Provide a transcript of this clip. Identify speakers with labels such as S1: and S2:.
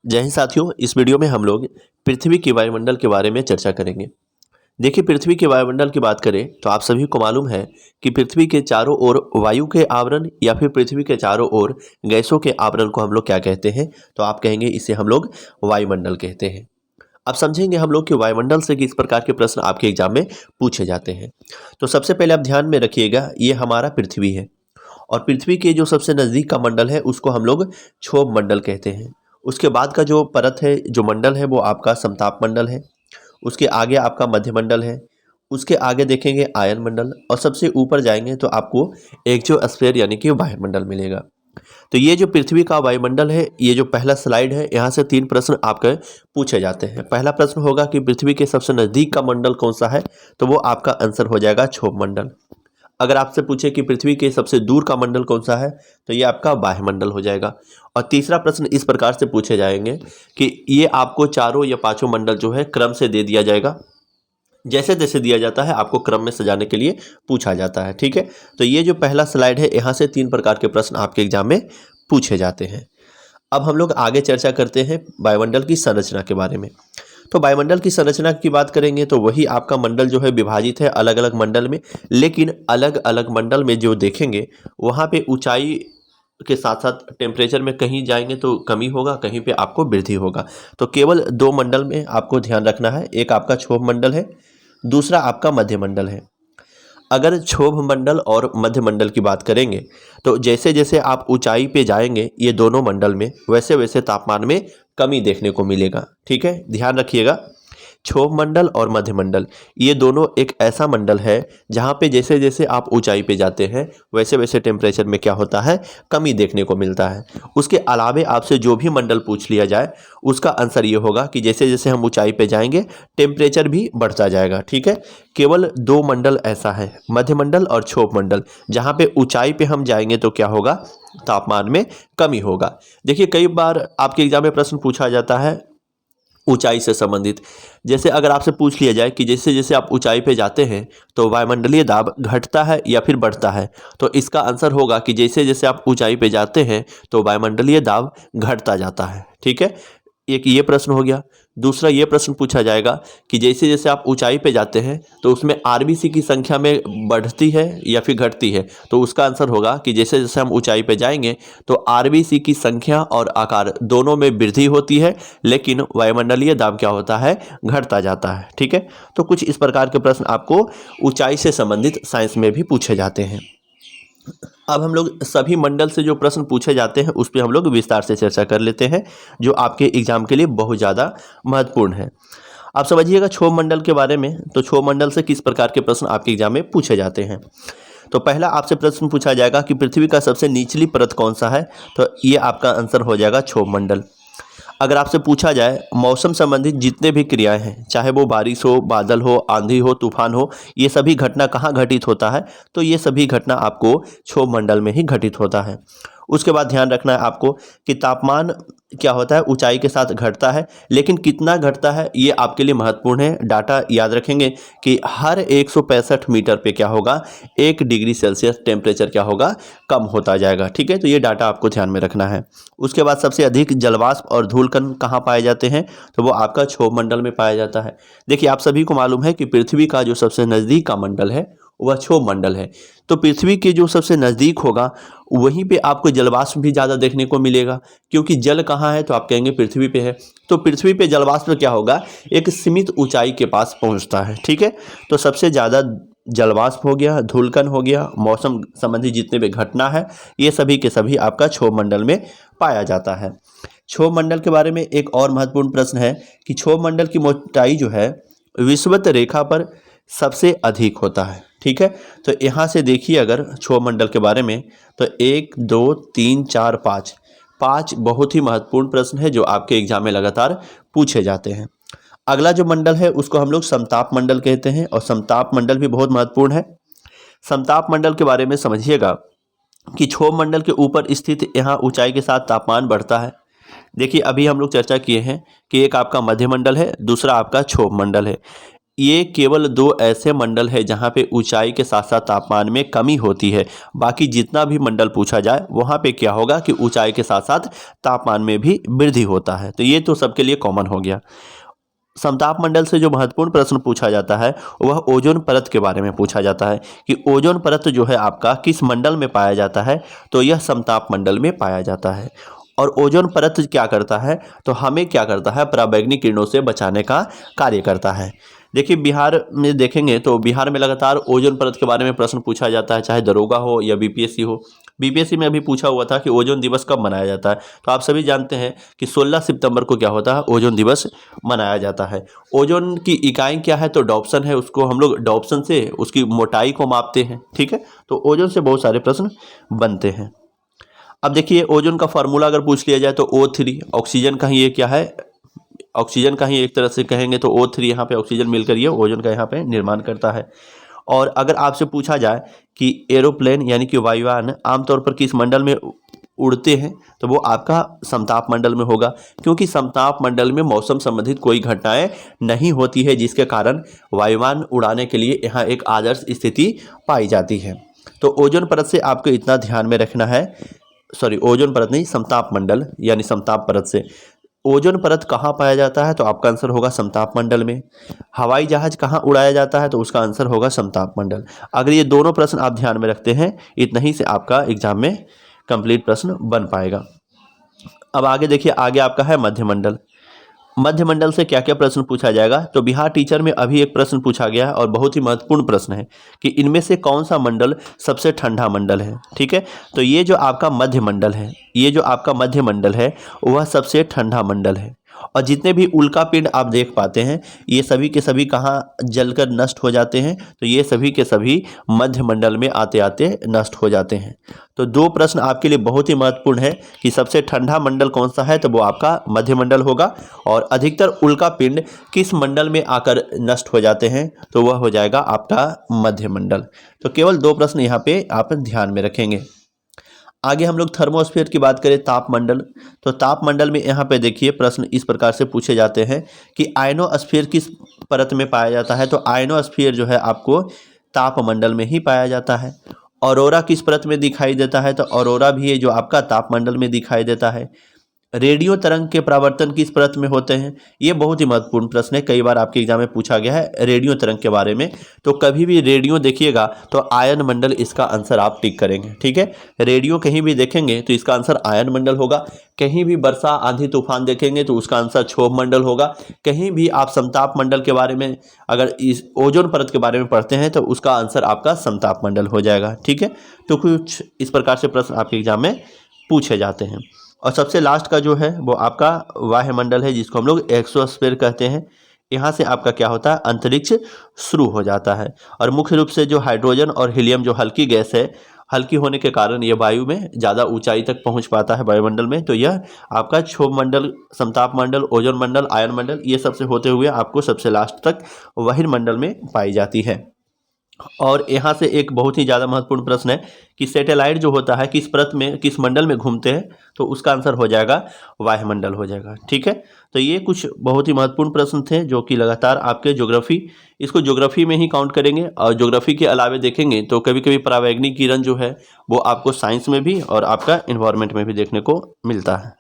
S1: जय हिंद साथियों, इस वीडियो में हम लोग पृथ्वी के वायुमंडल के बारे में चर्चा करेंगे। देखिए, पृथ्वी के वायुमंडल की बात करें तो आप सभी को मालूम है कि पृथ्वी के चारों ओर वायु के आवरण या फिर पृथ्वी के चारों ओर गैसों के आवरण को हम लोग क्या कहते हैं, तो आप कहेंगे इसे हम लोग वायुमंडल कहते हैं। अब समझेंगे हम लोग कि वायुमंडल से किस प्रकार के प्रश्न आपके एग्जाम में पूछे जाते हैं। तो सबसे पहले आप ध्यान में रखिएगा, ये हमारा पृथ्वी है और पृथ्वी के जो सबसे नज़दीक का मंडल है उसको हम लोग क्षोभ मंडल कहते हैं। उसके बाद का जो परत है, जो मंडल है, वो आपका समताप मंडल है। उसके आगे आपका मध्यमंडल है। उसके आगे देखेंगे आयन मंडल और सबसे ऊपर जाएंगे तो आपको एक्सोस्फीयर यानी कि वायुमंडल मिलेगा। तो ये जो पृथ्वी का वायुमंडल है, ये जो पहला स्लाइड है, यहाँ से 3 प्रश्न आपके पूछे जाते हैं। पहला प्रश्न होगा कि पृथ्वी के सबसे नज़दीक का मंडल कौन सा है, तो वो आपका आंसर हो जाएगा क्षोभ मंडल। अगर आपसे पूछे कि पृथ्वी के सबसे दूर का मंडल कौन सा है, तो ये आपका वायुमंडल हो जाएगा। और तीसरा प्रश्न इस प्रकार से पूछे जाएंगे कि ये आपको चारों या पांचों मंडल जो है क्रम से दे दिया जाएगा। जैसे जैसे दिया जाता है आपको क्रम में सजाने के लिए पूछा जाता है। ठीक है, तो ये जो पहला स्लाइड है, यहाँ से 3 प्रकार के प्रश्न आपके एग्जाम में पूछे जाते हैं। अब हम लोग आगे चर्चा करते हैं वायुमंडल की संरचना के बारे में। तो वायुमंडल की संरचना की बात करेंगे तो वही आपका मंडल जो है विभाजित है अलग अलग मंडल में, लेकिन अलग अलग मंडल में जो देखेंगे वहाँ पे ऊंचाई के साथ साथ टेम्परेचर में कहीं जाएंगे तो कमी होगा, कहीं पे आपको वृद्धि होगा। तो केवल 2 मंडल में आपको ध्यान रखना है, एक आपका क्षोभ मंडल है, दूसरा आपका मध्य मंडल है। अगर क्षोभ मंडल और मध्य मंडल की बात करेंगे तो जैसे जैसे आप ऊंचाई पे जाएंगे ये दोनों मंडल में, वैसे वैसे तापमान में कमी देखने को मिलेगा। ठीक है, ध्यान रखिएगा, क्षोभ मंडल और मध्य मंडल ये दोनों एक ऐसा मंडल है जहाँ पे जैसे जैसे आप ऊंचाई पे जाते हैं वैसे वैसे टेम्परेचर में क्या होता है, कमी देखने को मिलता है। उसके अलावे आपसे जो भी मंडल पूछ लिया जाए उसका आंसर ये होगा कि जैसे जैसे हम ऊंचाई पे जाएंगे टेम्परेचर भी बढ़ता जाएगा। ठीक है, केवल 2 मंडल ऐसा है, मध्य मंडल और क्षोभ मंडल, जहाँ पे ऊंचाई पे हम जाएंगे तो क्या होगा, तापमान में कमी होगा। देखिए, कई बार आपके एग्जाम में प्रश्न पूछा जाता है ऊंचाई से संबंधित। जैसे अगर आपसे पूछ लिया जाए कि जैसे जैसे आप ऊंचाई पे जाते हैं तो वायुमंडलीय दाब घटता है या फिर बढ़ता है, तो इसका आंसर होगा कि जैसे जैसे आप ऊंचाई पे जाते हैं तो वायुमंडलीय दाब घटता जाता है। ठीक है, एक ये प्रश्न हो गया। दूसरा ये प्रश्न पूछा जाएगा कि जैसे जैसे आप ऊंचाई पे जाते हैं तो उसमें आरबीसी की संख्या में बढ़ती है या फिर घटती है, तो उसका आंसर होगा कि जैसे जैसे हम ऊंचाई पे जाएंगे तो आरबीसी की संख्या और आकार दोनों में वृद्धि होती है, लेकिन वायुमंडलीय दाब क्या होता है, घटता जाता है। ठीक है, तो कुछ इस प्रकार के प्रश्न आपको ऊंचाई से संबंधित साइंस में भी पूछे जाते हैं। अब हम लोग सभी मंडल से जो प्रश्न पूछे जाते हैं उस पर हम लोग विस्तार से चर्चा कर लेते हैं, जो आपके एग्जाम के लिए बहुत ज़्यादा महत्वपूर्ण है। आप समझिएगा क्षोभ मंडल के बारे में, तो क्षोभ मंडल से किस प्रकार के प्रश्न आपके एग्जाम में पूछे जाते हैं। तो पहला आपसे प्रश्न पूछा जाएगा कि पृथ्वी का सबसे निचली परत कौन सा है, तो ये आपका आंसर हो जाएगा क्षोभ मंडल। अगर आपसे पूछा जाए मौसम संबंधित जितने भी क्रियाएं हैं, चाहे वो बारिश हो, बादल हो, आंधी हो, तूफान हो, ये सभी घटना कहाँ घटित होता है, तो ये सभी घटना आपको क्षोभ मंडल में ही घटित होता है। उसके बाद ध्यान रखना है आपको कि तापमान क्या होता है, ऊंचाई के साथ घटता है, लेकिन कितना घटता है ये आपके लिए महत्वपूर्ण है। डाटा याद रखेंगे कि हर 165 मीटर पे क्या होगा, 1 डिग्री सेल्सियस टेम्परेचर क्या होगा, कम होता जाएगा। ठीक है, तो ये डाटा आपको ध्यान में रखना है। उसके बाद सबसे अधिक जलवाष्प और धूलकण कहाँ पाए जाते हैं, तो वो आपका क्षोभ मंडल में पाया जाता है। देखिए, आप सभी को मालूम है कि पृथ्वी का जो सबसे नज़दीक का मंडल है वह क्षोभ मंडल है। तो पृथ्वी के जो सबसे नज़दीक होगा वहीं पे आपको जलवाष्प भी ज़्यादा देखने को मिलेगा, क्योंकि जल कहाँ है, तो आप कहेंगे पृथ्वी पे है। तो पृथ्वी पे जलवाष्प क्या होगा, एक सीमित ऊंचाई के पास पहुंचता है। ठीक है, तो सबसे ज़्यादा जलवाष्प हो गया, धूलकण हो गया, मौसम संबंधी जितने भी घटना है, ये सभी के सभी आपका क्षोभ मंडल में पाया जाता है। क्षोभ मंडल के बारे में एक और महत्वपूर्ण प्रश्न है कि क्षोभ मंडल की मोटाई जो है विषुवत रेखा पर सबसे अधिक होता है। ठीक है, तो यहाँ से देखिए अगर क्षोभ मंडल के बारे में, तो 1 2 3 4 5 बहुत ही महत्वपूर्ण प्रश्न है जो आपके एग्जाम में लगातार पूछे जाते हैं। अगला जो मंडल है उसको हम लोग समताप मंडल कहते हैं, और समताप मंडल भी बहुत महत्वपूर्ण है। समताप मंडल के बारे में समझिएगा कि क्षोभ मंडल के ऊपर स्थित यहाँ ऊंचाई के साथ तापमान बढ़ता है। देखिए, अभी हम लोग चर्चा किए हैं कि एक आपका मध्य मंडल है, दूसरा आपका क्षोभ मंडल है। ये केवल दो ऐसे मंडल है जहाँ पे ऊंचाई के साथ साथ तापमान में कमी होती है। बाकी जितना भी मंडल पूछा जाए वहाँ पे क्या होगा कि ऊंचाई के साथ साथ तापमान में भी वृद्धि होता है। तो ये तो सबके लिए कॉमन हो गया। समताप मंडल से जो महत्वपूर्ण प्रश्न पूछा जाता है वह ओजोन परत के बारे में पूछा जाता है कि ओजोन परत जो है आपका किस मंडल में पाया जाता है, तो यह समताप मंडल में पाया जाता है। और ओजोन परत क्या करता है, तो हमें क्या करता है, पराबैंगनी किरणों से बचाने का कार्य करता है। देखिए बिहार में देखेंगे तो बिहार में लगातार ओजोन परत के बारे में प्रश्न पूछा जाता है, चाहे दरोगा हो या बीपीएससी हो। बीपीएससी में अभी पूछा हुआ था कि ओजोन दिवस कब मनाया जाता है, तो आप सभी जानते हैं कि 16 सितंबर को क्या होता है, ओजोन दिवस मनाया जाता है। ओजोन की इकाई क्या है, तो डॉप्सन है, उसको हम लोग डॉप्सन से उसकी मोटाई को मापते हैं। ठीक है, तो ओजोन से बहुत सारे प्रश्न बनते हैं। अब देखिए ओजोन का फार्मूला अगर पूछ लिया जाए तो O3, ऑक्सीजन का ही ये क्या है, ऑक्सीजन का ही एक तरह से कहेंगे तो O3 यहाँ पे ऑक्सीजन मिलकर ये ओजोन का यहाँ पे निर्माण करता है। और अगर आपसे पूछा जाए कि एरोप्लेन यानी कि वायुयान आमतौर पर किस मंडल में उड़ते हैं, तो वो आपका समताप मंडल में होगा, क्योंकि समताप मंडल में मौसम संबंधित कोई घटनाएं नहीं होती है, जिसके कारण वायुयान उड़ाने के लिए यहाँ एक आदर्श स्थिति पाई जाती है। तो ओजोन परत से आपको इतना ध्यान में रखना है, सॉरी ओजोन परत नहीं, समताप मंडल यानी समताप परत से ओजोन परत कहाँ पाया जाता है, तो आपका आंसर होगा समताप मंडल में। हवाई जहाज कहाँ उड़ाया जाता है, तो उसका आंसर होगा समताप मंडल। अगर ये दोनों प्रश्न आप ध्यान में रखते हैं, इतना ही से आपका एग्जाम में कंप्लीट प्रश्न बन पाएगा। अब आगे देखिए, आगे आपका है मध्य मंडल। मध्य मंडल से क्या क्या प्रश्न पूछा जाएगा, तो बिहार टीचर में अभी एक प्रश्न पूछा गया है और बहुत ही महत्वपूर्ण प्रश्न है कि इनमें से कौन सा मंडल सबसे ठंडा मंडल है। ठीक है, तो ये जो आपका मध्य मंडल है, ये जो आपका मध्य मंडल है वह सबसे ठंडा मंडल है। और जितने भी उल्का पिंड आप देख पाते हैं ये सभी के सभी कहाँ जलकर नष्ट हो जाते हैं, तो ये सभी के सभी मध्य मंडल में आते आते नष्ट हो जाते हैं। तो दो प्रश्न आपके लिए बहुत ही महत्वपूर्ण है कि सबसे ठंडा मंडल कौन सा है, तो वो आपका मध्य मंडल होगा। और अधिकतर उल्का पिंड किस मंडल में आकर नष्ट हो जाते हैं, तो वह हो जाएगा आपका मध्य मंडल। तो केवल दो प्रश्न यहाँ पे आप ध्यान में रखेंगे। आगे हम लोग थर्मोस्फीयर की बात करें, तापमंडल, तो तापमंडल में यहाँ पे देखिए प्रश्न इस प्रकार से पूछे जाते हैं कि आयनोस्फीयर किस परत में पाया जाता है, तो आयनोस्फीयर जो है आपको तापमंडल में ही पाया जाता है। ऑरोरा किस परत में दिखाई देता है, तो ऑरोरा भी है जो आपका तापमंडल में दिखाई देता है। रेडियो तरंग के परावर्तन किस परत में होते हैं, ये बहुत ही महत्वपूर्ण प्रश्न है, कई बार आपके एग्जाम में पूछा गया है रेडियो तरंग के बारे में। तो कभी भी रेडियो देखिएगा तो आयन मंडल इसका आंसर आप टिक करेंगे। ठीक है, रेडियो कहीं भी देखेंगे तो इसका आंसर आयन मंडल होगा। कहीं भी वर्षा आंधी तूफान देखेंगे तो उसका आंसर क्षोभ मंडल होगा। कहीं भी आप समताप मंडल के बारे में अगर इस ओजोन परत के बारे में पढ़ते हैं तो उसका आंसर आपका समताप मंडल हो जाएगा। ठीक है, तो कुछ इस प्रकार से प्रश्न आपके एग्जाम में पूछे जाते हैं। और सबसे लास्ट का जो है वो आपका वायुमंडल है, जिसको हम लोग एक्सोस्फीयर कहते हैं। यहाँ से आपका क्या होता है, अंतरिक्ष शुरू हो जाता है। और मुख्य रूप से जो हाइड्रोजन और हीलियम जो हल्की गैस है, हल्की होने के कारण ये वायु में ज़्यादा ऊंचाई तक पहुँच पाता है वायुमंडल में। तो यह आपका क्षोभ मंडल, समताप मंडल, ओजोन मंडल, आयन मंडल, ये सबसे होते हुए आपको सबसे लास्ट तक वायुमंडल में पाई जाती है। और यहाँ से एक बहुत ही ज़्यादा महत्वपूर्ण प्रश्न है कि सैटेलाइट जो होता है किस परत में, किस मंडल में घूमते हैं, तो उसका आंसर हो जाएगा वायुमंडल हो जाएगा। ठीक है, तो ये कुछ बहुत ही महत्वपूर्ण प्रश्न थे जो कि लगातार आपके ज्योग्राफी, इसको ज्योग्राफी में ही काउंट करेंगे। और ज्योग्राफी के अलावे देखेंगे तो कभी कभी परावैंगनिक किरण जो है वो आपको साइंस में भी और आपका इन्वायरमेंट में भी देखने को मिलता है।